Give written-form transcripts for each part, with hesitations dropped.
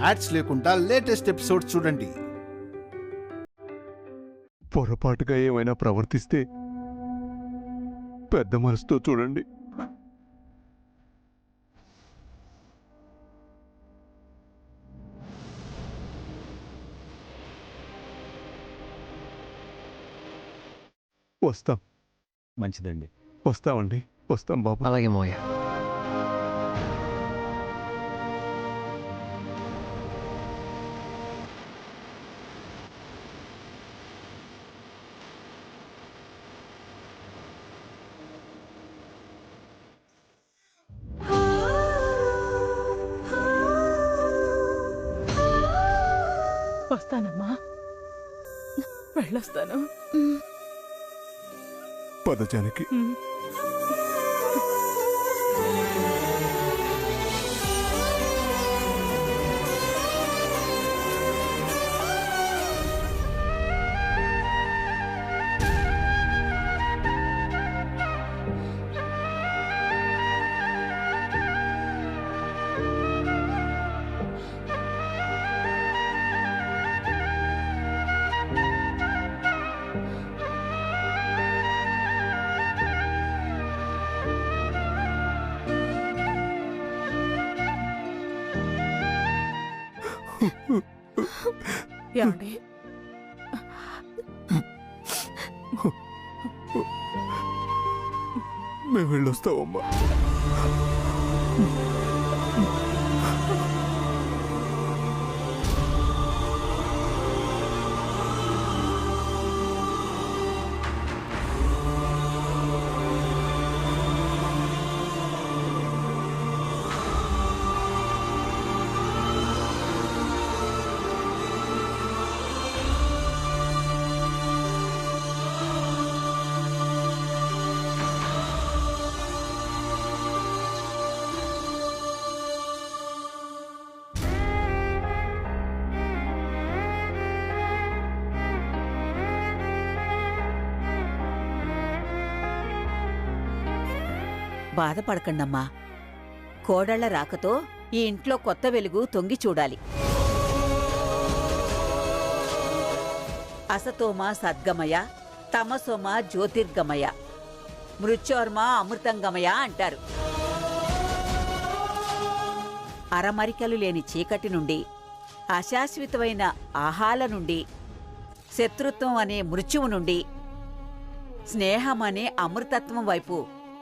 Ads లేకుండా latest episodes చూడండి. పొరపాటుగా ఏమైనా ప్రవర్తిస్తే పెద్ద మనసుతో చూడండి. వస్తాం. మంచిదండి. వస్తామండి. వస్తాం బాబు. అలాగే మోయ. వస్తానమ్మా, వెళ్ళొస్తాను. పద జానకి. ఏమండి, మేము వెళ్ళొస్తామమ్మా. బాధపడకండమ్మా. కోడళ్ల రాకతో ఈ ఇంట్లో కొత్త వెలుగు తొంగి చూడాలి. అసతోమ సద్గమయ, తమసోమ జ్యోతిర్గమయ, మృత్యోర్మ అమృతంగమయ అంటారు. అరమరికలు లేని చీకటి నుండి, అశాశ్వతమైన ఆహాల నుండి, శత్రుత్వం అనే మృత్యువు నుండి, స్నేహం అనే అమృతత్వం వైపు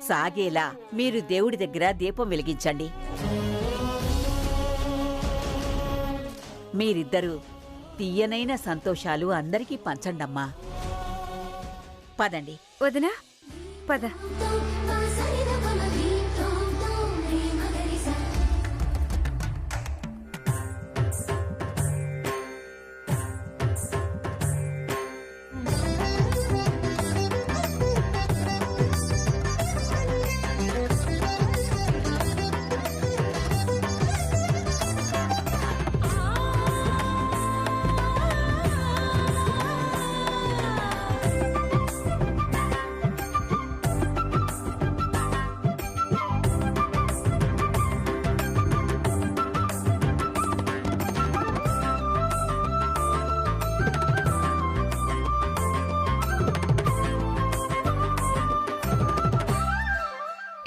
సాగేలా మీరు దేవుడి దగ్గర దీపం వెలిగించండి. మీరిద్దరూ తీయనైన సంతోషాలు అందరికీ పంచండమ్మా. పదండి. వదినా, పద.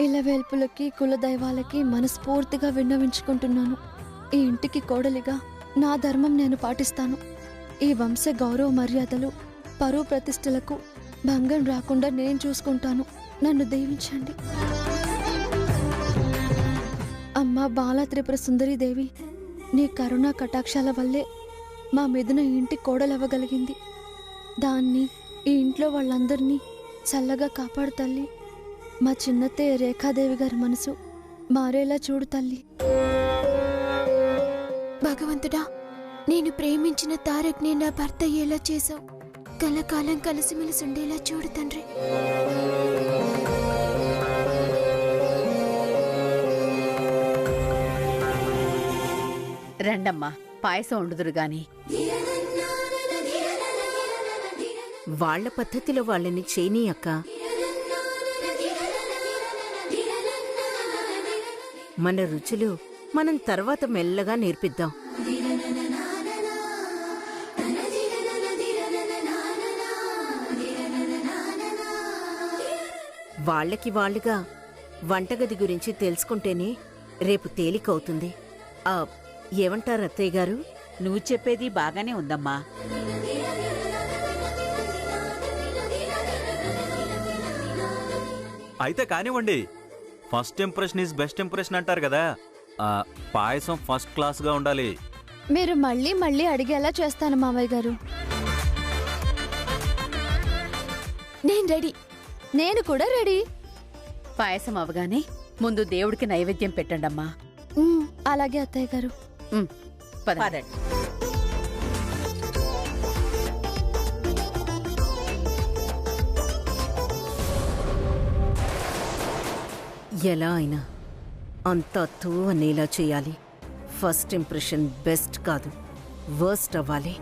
ఇలవేల్పులకి కులదైవాలకి మనస్ఫూర్తిగా విన్నవించుకుంటున్నాను. ఈ ఇంటికి కోడలిగా నా ధర్మం నేను పాటిస్తాను. ఈ వంశ గౌరవ మర్యాదలు, పరువు ప్రతిష్టలకు భంగం రాకుండా నేను చూసుకుంటాను. నన్ను దీవించండి. అమ్మా బాలా త్రిపుర సుందరీదేవి, నీ కరుణా కటాక్షాల వల్లే మా మిథున ఈ ఇంటి కోడలవ్వగలిగింది. దాన్ని, ఈ ఇంట్లో వాళ్ళందరినీ చల్లగా కాపాడు తల్లి. మా చిన్నతే రేఖాదేవి గారి మనసు మారేలా చూడు తల్లి. భగవంతుడా, నేను ప్రేమించిన తారక్ని నా భర్త అయ్యేలా చేశావు. కలకాలం కలిసిమెలిసి ఉండేలా చూడు తండ్రి. రండమ్మా, పాయసం వండుదురు గాని. వాళ్ల పద్ధతిలో వాళ్ళని చేయనీ అక్క. మన రుచులు మనం తర్వాత మెల్లగా నేర్పిద్దాం. వాళ్ళకి వాళ్ళుగా వంటగది గురించి తెలుసుకుంటేనే రేపు తేలికవుతుంది. ఏమంటారు అత్తయ్య గారు? నువ్వు చెప్పేది బాగానే ఉందమ్మా. అయితే కానివ్వండి. First impression is best impression అంటారు కదా. పాయసం ఫస్ట్ క్లాస్గా ఉండాలి. మీరు మళ్ళీ మళ్ళీ అడిగేలా చేస్తాను మావయ్య గారు. నేను రెడీ. నేను కూడా రెడీ. పాయసం అవగానే ముందు దేవుడికి నైవేద్యం పెట్టండమ్మా. అలాగే అత్తయ్య గారు. పద. పదండి. ఎలా అయినా అంతా తూ అనేలా చేయాలి. ఫస్ట్ ఇంప్రెషన్ బెస్ట్ కాదు, వర్స్ట్ అవ్వాలి.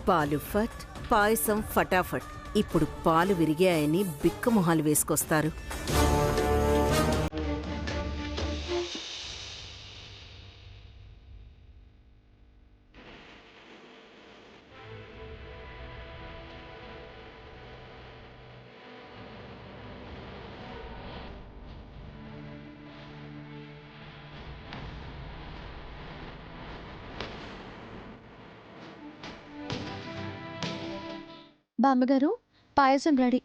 పాలు ఫట్, పాయసం ఫటాఫట్. ఇప్పుడు పాలు విరిగాయని బిక్కమొహాలు వేసుకొస్తారు. బామ్మగారు, పాయసం రెడీ.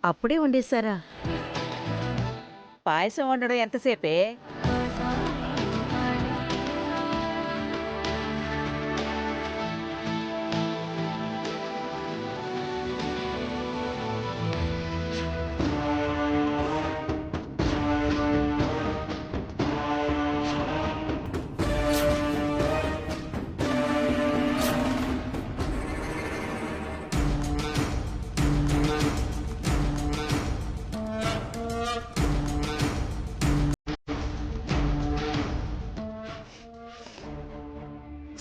అప్పుడే వండేశారా? పాయసం వండడం ఎంతసేపే?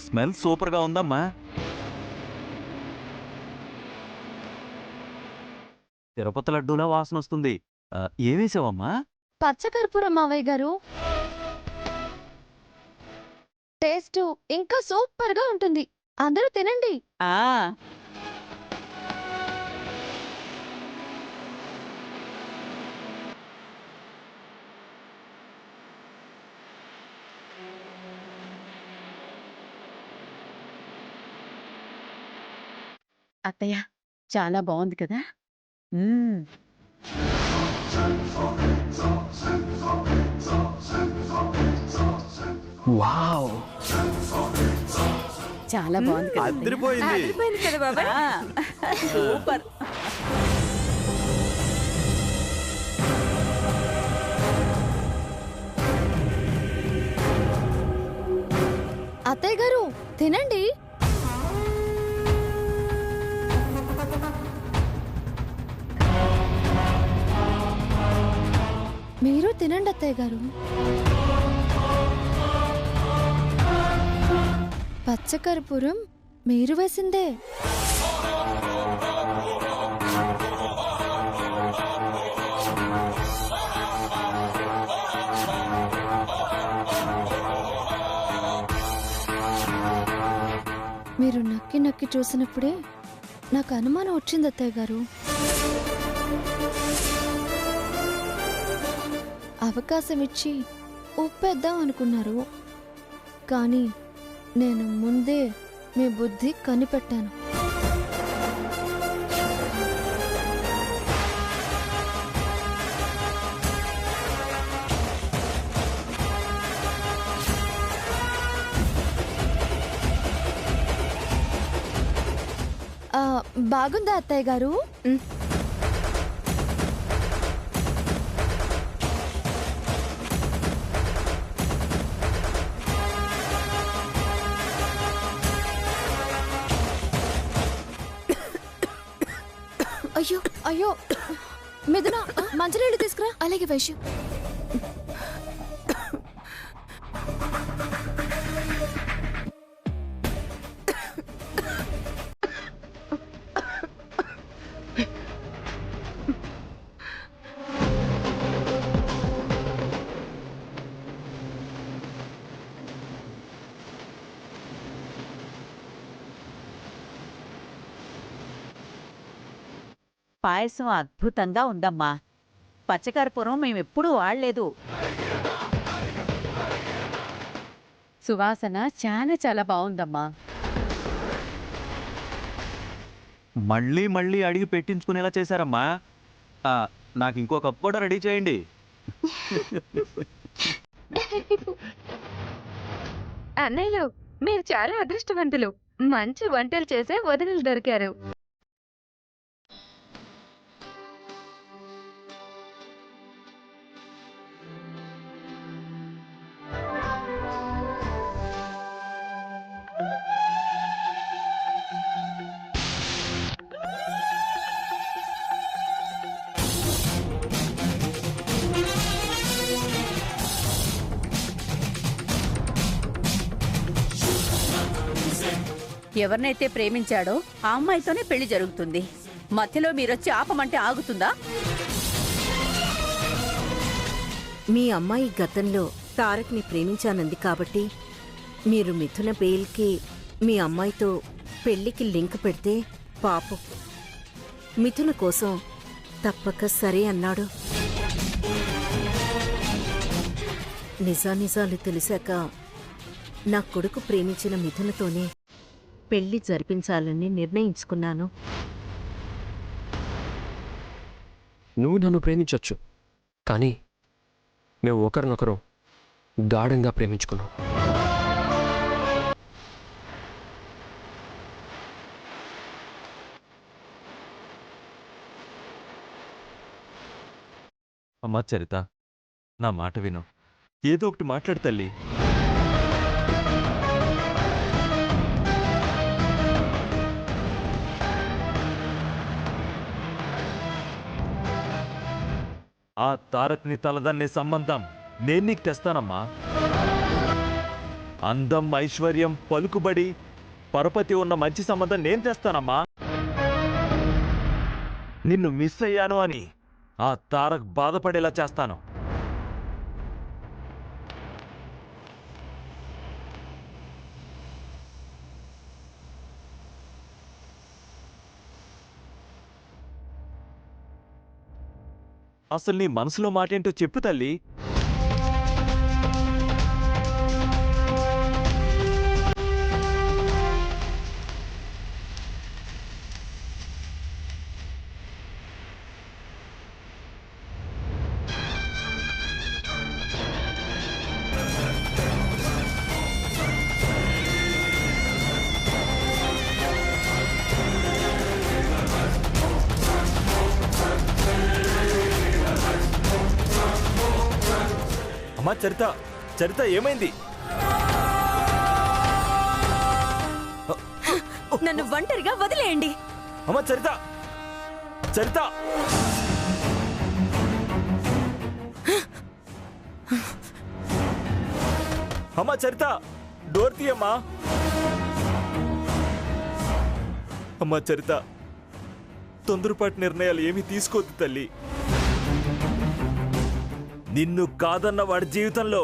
స్మెల్ సూపర్గా ఉందమ్మా. తిరుపతి లడ్డూలా వాసన వస్తుంది. ఏమేసావమ్మా? పచ్చకర్పూరం మావయ్య గారు. టేస్ట్ ఇంకా సూపర్ గా ఉంటుంది. అందరూ తినండి. ఆ అత్తయ్య చాలా బాగుంది కదా. వావ్, చాలా బాగుంది కదా. అదిరిపోయింది. అయిపోయింది కదా బాబాయ్. సూపర్. అత్తయ్య గారు తినండి. మీరు తినండి అత్తయ్య గారు. పచ్చకర్పూరం మీరు వేసిందే. మీరు నక్కి నక్కి చూసినప్పుడే నాకు అనుమానం వచ్చింది అత్తయ్య గారు. అవకాశం ఇచ్చి ఉప్పేద్దాం అనుకున్నారు, కానీ నేను ముందే మీ బుద్ధి కనిపెట్టాను. బాగుందా అత్తయ్య గారు? అయ్యో అయ్యో మిథున, మంచినీళ్ళు తీసుకురా. అలాగే వైశ్యం. పాయసం అద్భుతంగా ఉందమ్మా. పచ్చకర్పూరం మేమెప్పుడూ వాడలేదు. సువాసన చాలా చాలా బాగుందమ్మా. మళ్ళీ మళ్ళీ అడిగి పెట్టించుకునేలా చేశారమ్మా. నాకు ఇంకో కప్ కూడా రెడీ చేయండి. అన్నయ్యలు, మీరు చాలా అదృష్టవంతులు. మంచి వంటలు చేసే వదినలు దొరికారు. ఎవరినైతే ప్రేమించాడో ఆ అమ్మాయితోనే పెళ్లి జరుగుతుంది. మధ్యలో మీరొచ్చి ఆపమంటే ఆగుతుందా? మీ అమ్మాయి గతంలో తారక్ని ప్రేమించానంది కాబట్టి మీరు మిథున బెయిల్కి మీ అమ్మాయితో పెళ్లికి లింక్ పెడితే పాపం మిథున కోసం తప్పక సరే అన్నాడు. నిజానిజాలు తెలిసాక నా కొడుకు ప్రేమించిన మిథునతోనే పెళ్లి జరిపించాలని నిర్ణయించుకున్నాను. నువ్వు నన్ను ప్రేమించొచ్చు, కానీ మేము ఒకరినొకరు గాఢంగా ప్రేమించుకున్నాం. అమ్మా చరిత, నా మాట విను. ఏదో ఒకటి మాట్లాడు తల్లి. ఆ తారక్ని తలదన్నే సంబంధం నేను నీకు తెస్తానమ్మా. అందం, ఐశ్వర్యం, పలుకుబడి, పరపతి ఉన్న మంచి సంబంధం నేను తెస్తానమ్మా. నిన్ను మిస్ అయ్యాను అని ఆ తారక్ బాధపడేలా చేస్తాను. అసలు నీ మనసులో మాట ఏంటో చెప్పు తల్లి. అమ్మా చరిత, చరిత ఏమైంది? నన్ను ఒంటరిగా వదిలేయండి. అమ్మా చరిత, చరిత! అమ్మా చరిత, డోర్ తీయమ్మా. అమ్మా చరిత, తొందరపాటు నిర్ణయాలు ఏమీ తీసుకోవద్దు తల్లి. నిన్ను కాదన్న వాడి జీవితంలో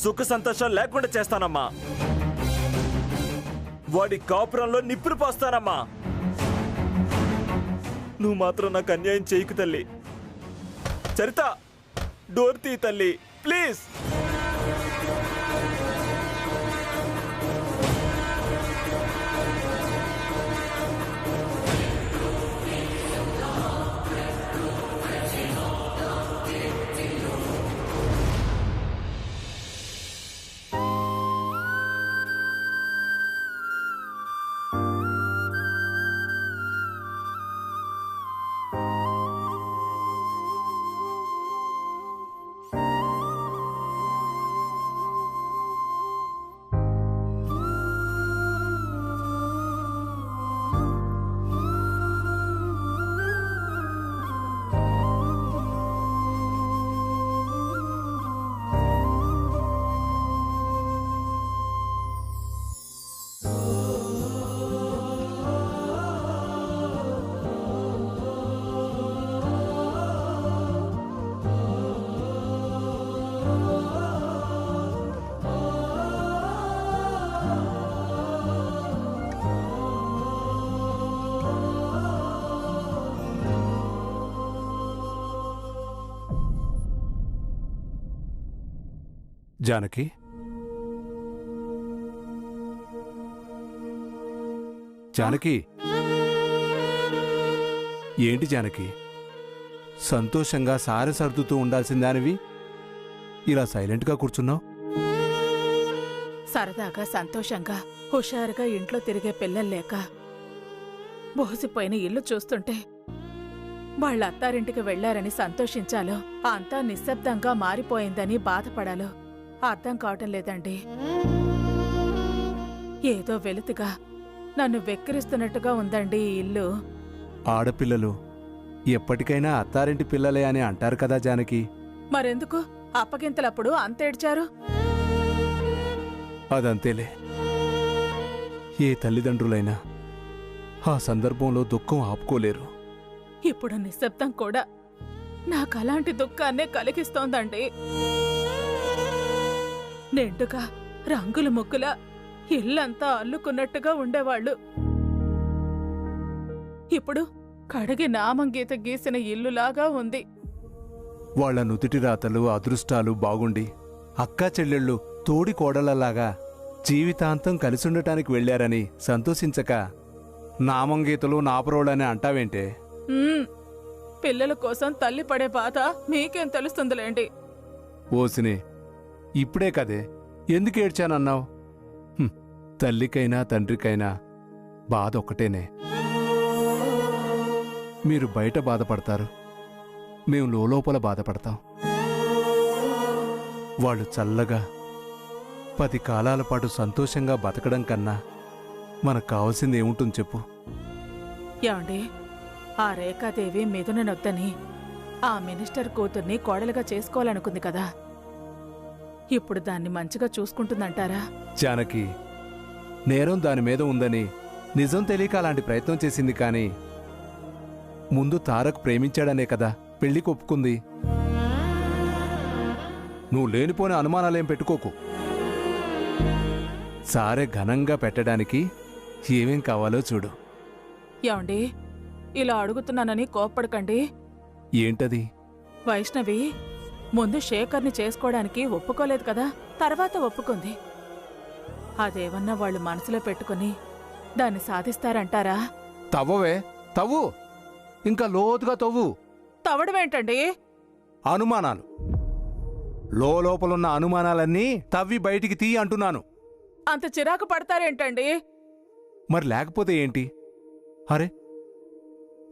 సుఖ సంతోషాలు లేకుండా చేస్తానమ్మా. వాడి కాపురంలో నిప్పులు పోస్తానమ్మా. నువ్వు మాత్రం నాకు అన్యాయం చేయకు తల్లి. చరిత, డోర్ తీ తల్లి, ప్లీజ్. జానకి, జానకి, ఏంటి జానకి? సంతోషంగా సారె సర్దుతూ ఉండాల్సిందానివి ఇలా సైలెంట్గా కూర్చున్నావు? సరదాగా సంతోషంగా హుషారుగా ఇంట్లో తిరిగే పిల్లలు లేక బోసిపోయిన ఇల్లు చూస్తుంటే వాళ్ళ అత్తారింటికి వెళ్లారని సంతోషించాలో, అంతా నిశ్శబ్దంగా మారిపోయిందని బాధపడాలో అర్థం కావటం లేదండి. ఏదో వెలుతుగా నన్ను వెక్కిరిస్తున్నట్టుగా ఉందండి ఈ ఇల్లు. ఆడపిల్లలు ఎప్పటికైనా అత్తారింటి పిల్లలే అని అంటారు కదా జానకి. మరెందుకు అప్పగింతలప్పుడు అంతేడ్చారు? అదంతేలే. ఏ తల్లిదండ్రులైనా ఆ సందర్భంలో దుఃఖం ఆపుకోలేరు. ఇప్పుడు నిశ్శబ్దం కూడా నాకు అలాంటి దుఃఖాన్నే కలిగిస్తోందండి. నిండుగా రంగుల ముగ్గులా ఇల్లంతా అల్లుకున్నట్టుగా ఉండేవాళ్లు. ఇప్పుడు కడిగి నామంగీత గీసిన ఇల్లులాగా ఉంది. వాళ్ల నుదిటి రాతలు అదృష్టాలు బాగుండి అక్కా చెల్లెళ్ళు తోడి కోడలలాగా జీవితాంతం కలిసుండటానికి వెళ్లారని సంతోషించక నామంగీతలు నాపరోళ్ళని అంటావేంటే? పిల్లల కోసం తల్లి పడే బాధ మీకేం తెలుస్తుందిలేండి. ఓసినే, ఇప్పుడే కదే ఎందుకు ఏడ్చానన్నావు? తల్లికైనా తండ్రికైనా బాధ ఒక్కటేనే. మీరు బయట బాధపడతారు, మేము లోపల బాధపడతాం. వాళ్ళు చల్లగా 10 కాలాల పాటు సంతోషంగా బతకడం కన్నా మనకు కావాల్సింది ఏముంటుంది చెప్పు? యాండి, ఆ రేఖాదేవి మిథుననొద్దని ఆ మినిస్టర్ కూతుర్ని కోడలుగా చేసుకోవాలనుకుంది కదా, ఇప్పుడు దాన్ని మంచిగా చూసుకుంటుందంటారా? జానకి, నేరం దాని మీద ఉందని నిజం తెలియక అలాంటి ప్రయత్నం చేసింది. కానీ ముందు తారక్ ప్రేమించాడనే కదా పెళ్లికి ఒప్పుకుంది. నువ్వు లేనిపోని అనుమానాలేం పెట్టుకోకు. సారే ఘనంగా పెట్టడానికి ఏమేం కావాలో చూడు. యాండి, ఇలా అడుగుతున్నానని కోప్పడకండి. ఏంటది? వైష్ణవి ముందు శేఖర్ని చేసుకోవడానికి ఒప్పుకోలేదు కదా, తర్వాత ఒప్పుకుంది. అదేమన్నా వాళ్ళు మనసులో పెట్టుకుని దాన్ని సాధిస్తారంటారా? తవ్వవే, తవ్వు, ఇంకా లోతుగా తవ్వు. తవ్వడమేంటండి? అనుమానాలు, లోపలున్న అనుమానాలన్నీ తవ్వి బయటికి తీ అంటున్నాను. అంత చిరాకు పడతారేంటండి? మరి లేకపోతే ఏంటి? అరే,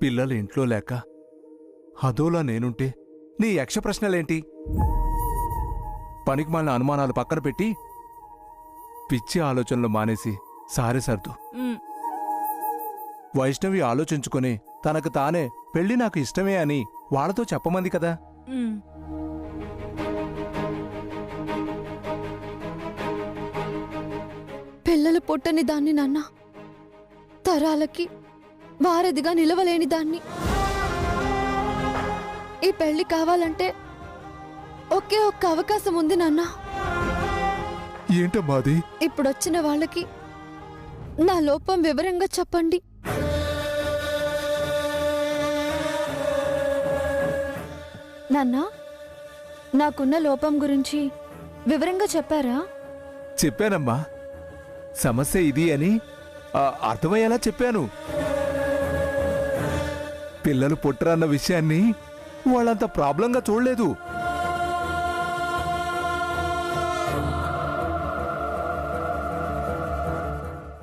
పిల్లలు ఇంట్లో లేక అదోలా నేనుంటే నీ యక్ష ప్రశ్నలేంటి? పనికిమాలిన అనుమానాలు పక్కన పెట్టి పిచ్చి ఆలోచనలు మానేసి సారే సర్దు. వైష్ణవి ఆలోచించుకొని తనకు తానే పెళ్లి నాకు ఇష్టమే అని వాళ్లతో చెప్పమంది కదా. పిల్లలు పుట్టని దాన్ని నాన్న, తరాలకి వారధిగా నిలవలేని దాన్ని. ఈ పెళ్లి కావాలంటే ఒకే ఒక్క అవకాశం ఉంది నాన్న. ఏంటమ్మా అది? ఇప్పుడొచ్చిన వాళ్ళకి నా లోపం వివరంగా చెప్పండి. నాన్న, నాకున్న లోపం గురించి వివరంగా చెప్పారా? చెప్పానమ్మా. సమస్య ఇది అని అర్థమయ్యేలా చెప్పాను. పిల్లలు పుట్టరన్న విషయాన్ని వాళ్ళంత ప్రాబ్లంగా చూడలేదు.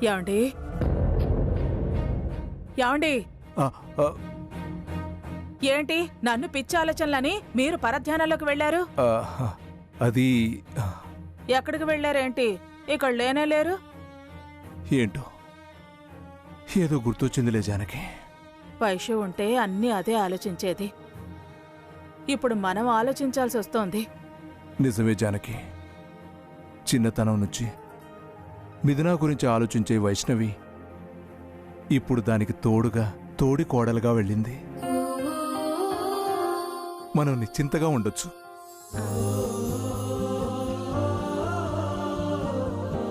యాండి యాండి ఏంటి నన్ను పిచ్చి ఆలోచనలని మీరు పరధ్యానంలోకి వెళ్లారు? అది ఎక్కడికి వెళ్లారేంటి? ఇక్కడ లేనే లేరు. ఏంటో ఏదో గుర్తొచ్చిందిలే జానకి. వయసు ఉంటే అన్నీ అదే ఆలోచించేది. ఇప్పుడు మనం ఆలోచించాల్సి వస్తోంది. నిజమే జానకి. చిన్నతనం నుంచి మిథునా గురించి ఆలోచించే వైష్ణవి ఇప్పుడు దానికి తోడుగా తోడి కోడలుగా వెళ్ళింది. మనం నిశ్చింతగా ఉండొచ్చు.